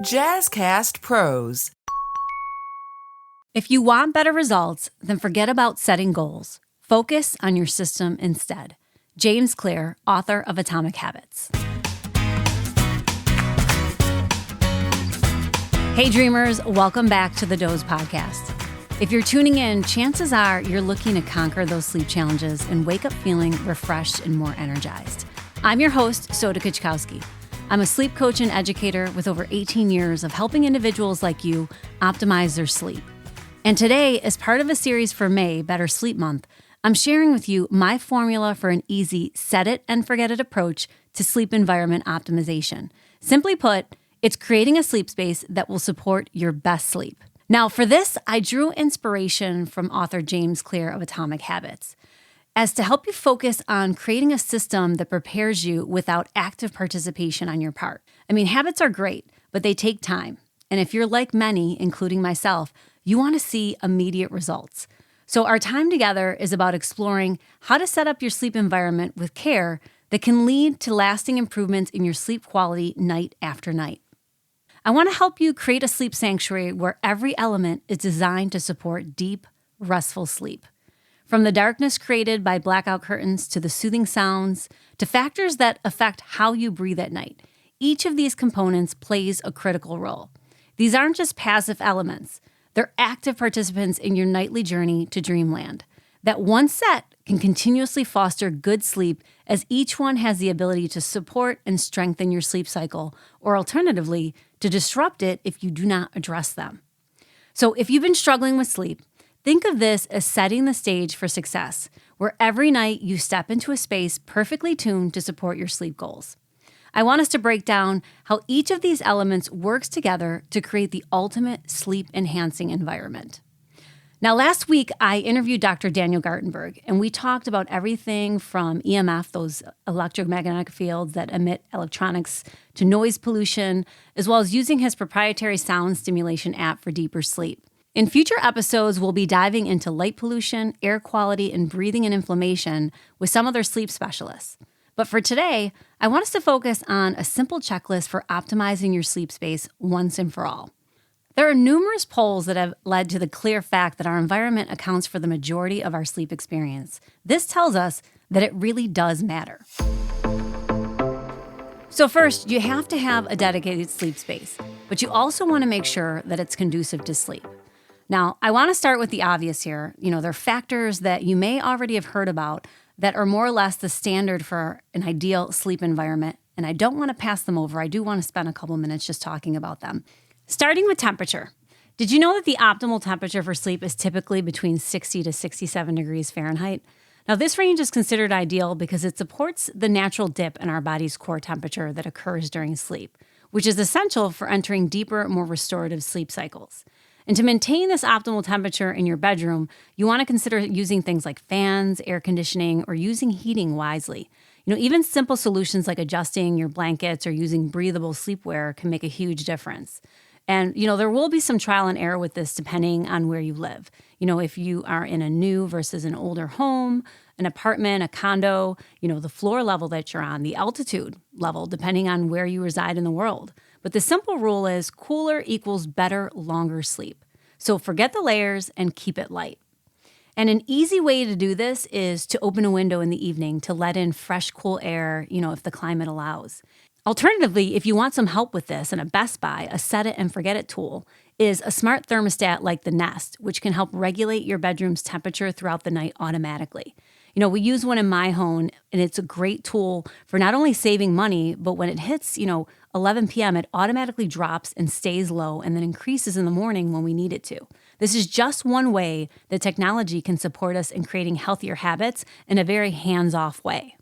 Jazzcast Pros. If you want better results, then forget about setting goals. Focus on your system instead. James Clear, author of Atomic Habits. Hey dreamers, welcome back to the Doze podcast. If you're tuning in, chances are you're looking to conquer those sleep challenges and wake up feeling refreshed and more energized. I'm your host, Kuczkowski. I'm a sleep coach and educator with over 18 years of helping individuals like you optimize their sleep. And today, as part of a series for May, Better Sleep Month, I'm sharing with you my formula for an easy set it and forget it approach to sleep environment optimization. Simply put, it's creating a sleep space that will support your best sleep. Now, for this, I drew inspiration from author James Clear of Atomic Habits, as to help you focus on creating a system that prepares you without active participation on your part. I mean, habits are great, but they take time. And if you're like many, including myself, you want to see immediate results. So our time together is about exploring how to set up your sleep environment with care that can lead to lasting improvements in your sleep quality night after night. I want to help you create a sleep sanctuary where every element is designed to support deep, restful sleep. From the darkness created by blackout curtains to the soothing sounds to factors that affect how you breathe at night, each of these components plays a critical role. These aren't just passive elements. They're active participants in your nightly journey to dreamland. That one set can continuously foster good sleep, as each one has the ability to support and strengthen your sleep cycle, or alternatively, to disrupt it if you do not address them. So if you've been struggling with sleep, think of this as setting the stage for success, where every night you step into a space perfectly tuned to support your sleep goals. I want us to break down how each of these elements works together to create the ultimate sleep-enhancing environment. Now, last week, I interviewed Dr. Daniel Gartenberg, and we talked about everything from EMF, those electromagnetic fields that emit electronics, to noise pollution, as well as using his proprietary sound stimulation app for deeper sleep. In future episodes, we'll be diving into light pollution, air quality, and breathing and inflammation with some other sleep specialists. But for today, I want us to focus on a simple checklist for optimizing your sleep space once and for all. There are numerous polls that have led to the clear fact that our environment accounts for the majority of our sleep experience. This tells us that it really does matter. So first, you have to have a dedicated sleep space, but you also want to make sure that it's conducive to sleep. Now, I want to start with the obvious here. There are factors that you may already have heard about that are more or less the standard for an ideal sleep environment, and I don't want to pass them over. I do want to spend a couple minutes just talking about them. Starting with temperature. Did you know that the optimal temperature for sleep is typically between 60 to 67 degrees Fahrenheit? Now, this range is considered ideal because it supports the natural dip in our body's core temperature that occurs during sleep, which is essential for entering deeper, more restorative sleep cycles. And to maintain this optimal temperature in your bedroom, you want to consider using things like fans, air conditioning, or using heating wisely. Even simple solutions like adjusting your blankets or using breathable sleepwear can make a huge difference. And, there will be some trial and error with this depending on where you live. If you are in a new versus an older home, an apartment, a condo, the floor level that you're on, the altitude level, depending on where you reside in the world. But the simple rule is cooler equals better, longer sleep. So forget the layers and keep it light. And an easy way to do this is to open a window in the evening to let in fresh, cool air, if the climate allows. Alternatively, if you want some help with this, in a Best Buy, a set it and forget it tool is a smart thermostat like the Nest, which can help regulate your bedroom's temperature throughout the night automatically. We use one in my home, and it's a great tool for not only saving money, but when it hits, 11 p.m., it automatically drops and stays low and then increases in the morning when we need it to. This is just one way that technology can support us in creating healthier habits in a very hands-off way.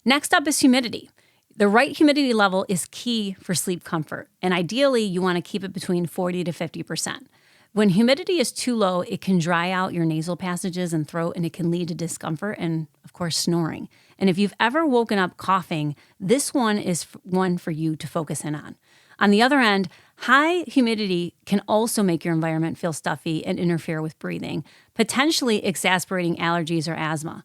Next up is humidity. The right humidity level is key for sleep comfort, and ideally, you want to keep it between 40 to 50%. When humidity is too low, it can dry out your nasal passages and throat, and it can lead to discomfort and, of course, snoring. And if you've ever woken up coughing, this one is one for you to focus in on. On the other end, high humidity can also make your environment feel stuffy and interfere with breathing, potentially exacerbating allergies or asthma.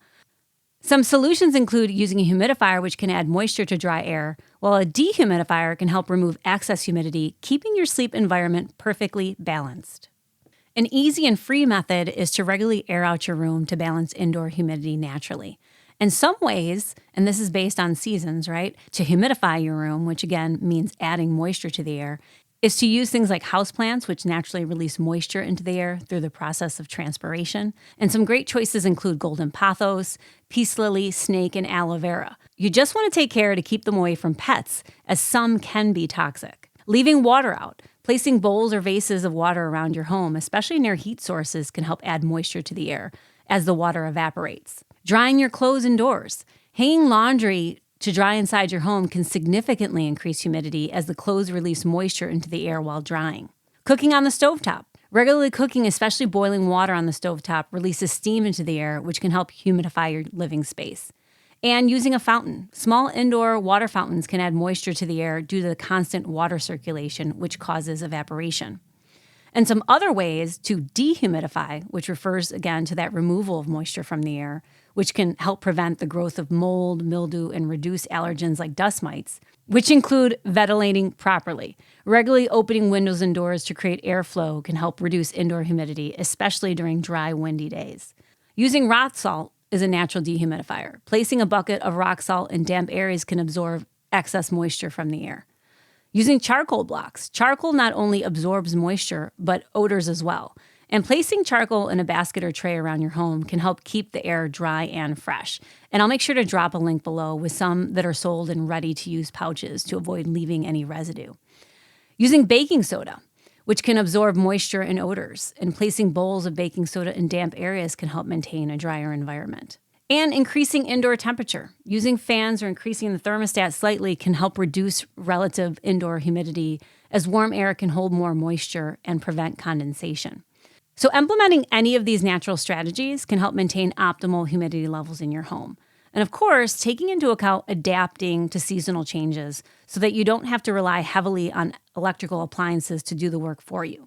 Some solutions include using a humidifier, which can add moisture to dry air, while a dehumidifier can help remove excess humidity, keeping your sleep environment perfectly balanced. An easy and free method is to regularly air out your room to balance indoor humidity naturally. In some ways, and this is based on seasons, right, to humidify your room, which again means adding moisture to the air, is to use things like houseplants, which naturally release moisture into the air through the process of transpiration. And some great choices include golden pothos, peace lily, snake, and aloe vera. You just want to take care to keep them away from pets, as some can be toxic. Leaving water out. Placing bowls or vases of water around your home, especially near heat sources, can help add moisture to the air as the water evaporates. Drying your clothes indoors. Hanging laundry to dry inside your home can significantly increase humidity as the clothes release moisture into the air while drying. Cooking on the stovetop. Regularly cooking, especially boiling water on the stovetop, releases steam into the air, which can help humidify your living space. And using a fountain. Small indoor water fountains can add moisture to the air due to the constant water circulation, which causes evaporation. And some other ways to dehumidify, which refers again to that removal of moisture from the air, which can help prevent the growth of mold, mildew, and reduce allergens like dust mites, which include ventilating properly. Regularly opening windows and doors to create airflow can help reduce indoor humidity, especially during dry, windy days. Using rock salt is a natural dehumidifier. Placing a bucket of rock salt in damp areas can absorb excess moisture from the air. Using charcoal blocks. Charcoal not only absorbs moisture, but odors as well. And placing charcoal in a basket or tray around your home can help keep the air dry and fresh. And I'll make sure to drop a link below with some that are sold in ready-to-use pouches to avoid leaving any residue. Using baking soda, which can absorb moisture and odors, and placing bowls of baking soda in damp areas can help maintain a drier environment. And increasing indoor temperature. Using fans or increasing the thermostat slightly can help reduce relative indoor humidity, as warm air can hold more moisture and prevent condensation. So implementing any of these natural strategies can help maintain optimal humidity levels in your home. And of course, taking into account adapting to seasonal changes so that you don't have to rely heavily on electrical appliances to do the work for you.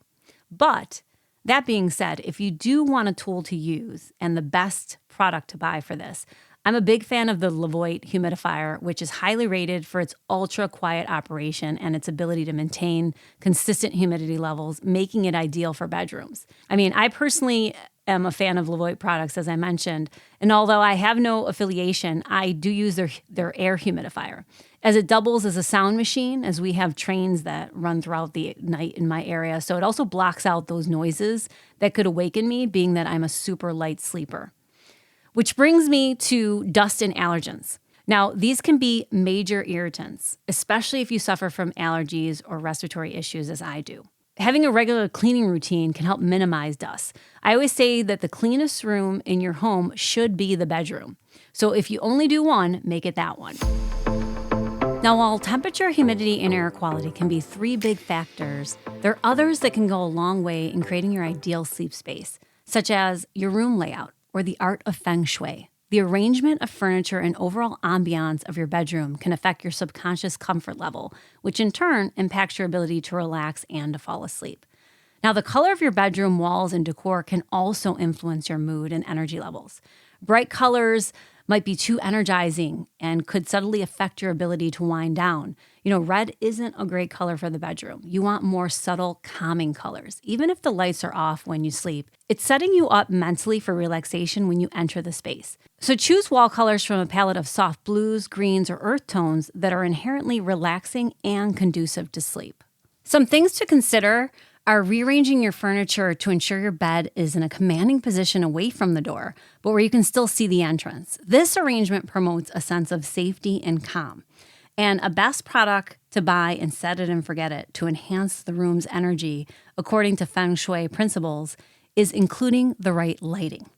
But that being said, if you do want a tool to use and the best product to buy for this, I'm a big fan of the Levoit humidifier, which is highly rated for its ultra-quiet operation and its ability to maintain consistent humidity levels, making it ideal for bedrooms. I mean, I personally am a fan of Levoit products, as I mentioned, and although I have no affiliation, I do use their air humidifier, as it doubles as a sound machine, as we have trains that run throughout the night in my area, so it also blocks out those noises that could awaken me, being that I'm a super light sleeper. Which brings me to dust and allergens. Now, these can be major irritants, especially if you suffer from allergies or respiratory issues, as I do. Having a regular cleaning routine can help minimize dust. I always say that the cleanest room in your home should be the bedroom. So if you only do one, make it that one. Now, while temperature, humidity, and air quality can be three big factors, there are others that can go a long way in creating your ideal sleep space, such as your room layout, or the art of feng shui. The arrangement of furniture and overall ambiance of your bedroom can affect your subconscious comfort level, which in turn impacts your ability to relax and to fall asleep. Now, the color of your bedroom walls and decor can also influence your mood and energy levels. Bright colors might be too energizing and could subtly affect your ability to wind down. You know, red isn't a great color for the bedroom. You want more subtle, calming colors. Even if the lights are off when you sleep, it's setting you up mentally for relaxation when you enter the space. So choose wall colors from a palette of soft blues, greens, or earth tones that are inherently relaxing and conducive to sleep. Some things to consider are rearranging your furniture to ensure your bed is in a commanding position away from the door, but where you can still see the entrance. This arrangement promotes a sense of safety and calm. And a best product to buy and set it and forget it to enhance the room's energy, according to feng shui principles, is including the right lighting.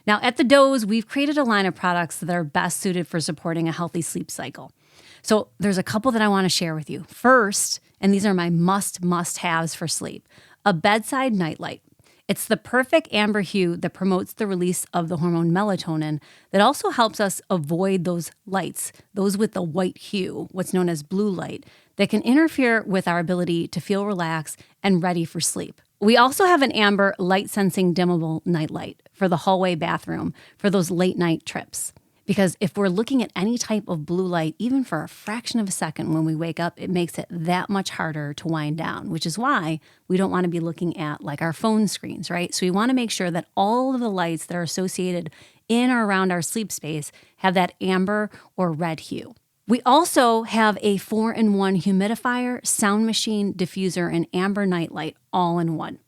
Now, at the Doze, we've created a line of products that are best suited for supporting a healthy sleep cycle. So there's a couple that I want to share with you. First, and these are my must-haves for sleep, a bedside nightlight. It's the perfect amber hue that promotes the release of the hormone melatonin that also helps us avoid those lights, those with the white hue, what's known as blue light, that can interfere with our ability to feel relaxed and ready for sleep. We also have an amber light-sensing dimmable nightlight for the hallway bathroom for those late-night trips. Because if we're looking at any type of blue light, even for a fraction of a second when we wake up, it makes it that much harder to wind down, which is why we don't want to be looking at like our phone screens, right? So we want to make sure that all of the lights that are associated in or around our sleep space have that amber or red hue. We also have a 4-in-1 humidifier, sound machine, diffuser, and amber nightlight all in one.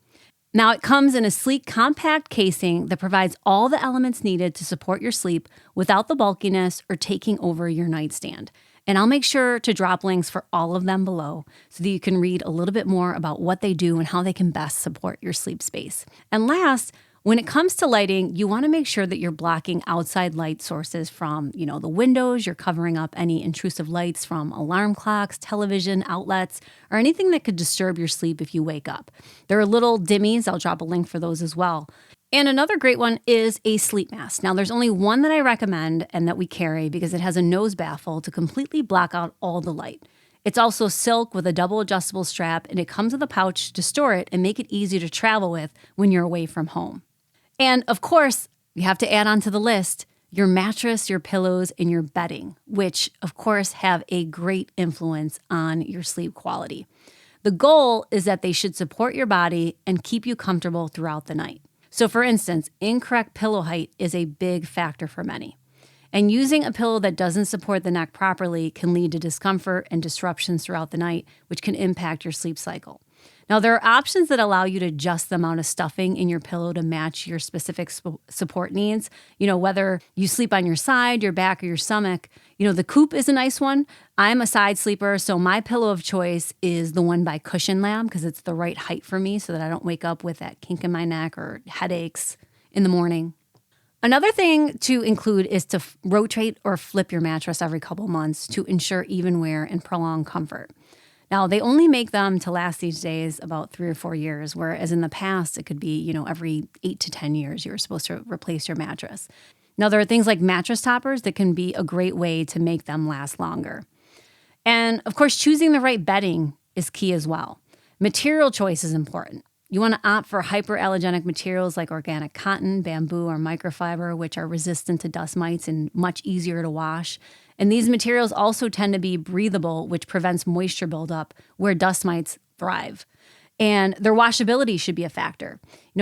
Now, it comes in a sleek, compact casing that provides all the elements needed to support your sleep without the bulkiness or taking over your nightstand. And I'll make sure to drop links for all of them below so that you can read a little bit more about what they do and how they can best support your sleep space. And last, when it comes to lighting, you want to make sure that you're blocking outside light sources from, the windows. You're covering up any intrusive lights from alarm clocks, television, outlets, or anything that could disturb your sleep if you wake up. There are little dimmies. I'll drop a link for those as well. And another great one is a sleep mask. Now, there's only one that I recommend and that we carry because it has a nose baffle to completely block out all the light. It's also silk with a double adjustable strap, and it comes with a pouch to store it and make it easy to travel with when you're away from home. And of course, you have to add on to the list your mattress, your pillows, and your bedding, which of course have a great influence on your sleep quality. The goal is that they should support your body and keep you comfortable throughout the night. So for instance, incorrect pillow height is a big factor for many. And using a pillow that doesn't support the neck properly can lead to discomfort and disruptions throughout the night, which can impact your sleep cycle. Now, there are options that allow you to adjust the amount of stuffing in your pillow to match your specific support needs. Whether you sleep on your side, your back, or your stomach. The Coop is a nice one. I'm a side sleeper, so my pillow of choice is the one by Cushion Lab because it's the right height for me so that I don't wake up with that kink in my neck or headaches in the morning. Another thing to include is to rotate or flip your mattress every couple months to ensure even wear and prolonged comfort. Now, they only make them to last these days about 3 or 4 years, whereas in the past, it could be, every 8 to 10 years, you were supposed to replace your mattress. Now, there are things like mattress toppers that can be a great way to make them last longer. And of course, choosing the right bedding is key as well. Material choice is important. You want to opt for hyperallergenic materials like organic cotton, bamboo, or microfiber, which are resistant to dust mites and much easier to wash. And these materials also tend to be breathable, which prevents moisture buildup where dust mites thrive. And their washability should be a factor.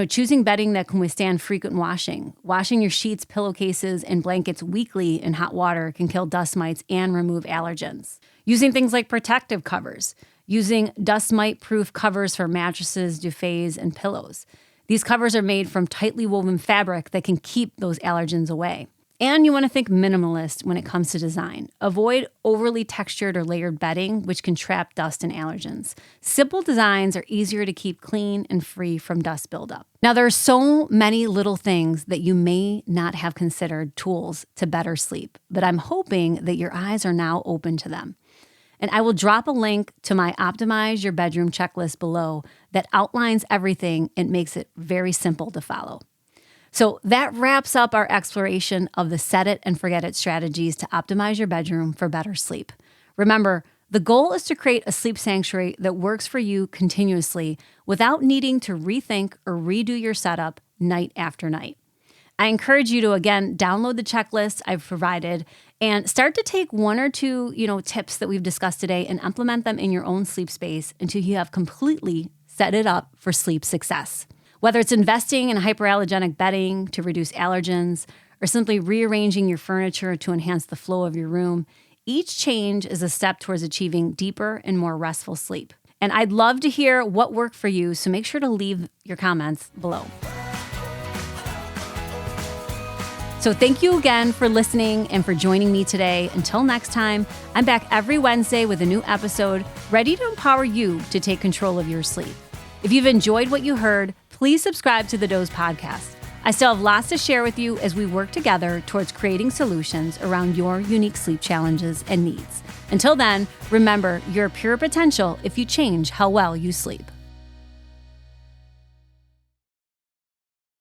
Choosing bedding that can withstand frequent washing. Washing your sheets, pillowcases, and blankets weekly in hot water can kill dust mites and remove allergens. Using things like protective covers. Using dust mite-proof covers for mattresses, duvets, and pillows. These covers are made from tightly woven fabric that can keep those allergens away. And you want to think minimalist when it comes to design. Avoid overly textured or layered bedding, which can trap dust and allergens. Simple designs are easier to keep clean and free from dust buildup. Now, there are so many little things that you may not have considered tools to better sleep, but I'm hoping that your eyes are now open to them. And I will drop a link to my Optimize Your Bedroom checklist below that outlines everything and makes it very simple to follow. So that wraps up our exploration of the set it and forget it strategies to optimize your bedroom for better sleep. Remember, the goal is to create a sleep sanctuary that works for you continuously without needing to rethink or redo your setup night after night. I encourage you to, again, download the checklist I've provided and start to take 1 or 2, tips that we've discussed today and implement them in your own sleep space until you have completely set it up for sleep success. Whether it's investing in hyperallergenic bedding to reduce allergens or simply rearranging your furniture to enhance the flow of your room, each change is a step towards achieving deeper and more restful sleep. And I'd love to hear what worked for you, so make sure to leave your comments below. So thank you again for listening and for joining me today. Until next time, I'm back every Wednesday with a new episode ready to empower you to take control of your sleep. If you've enjoyed what you heard, please subscribe to the Doze podcast. I still have lots to share with you as we work together towards creating solutions around your unique sleep challenges and needs. Until then, remember, you're pure potential if you change how well you sleep.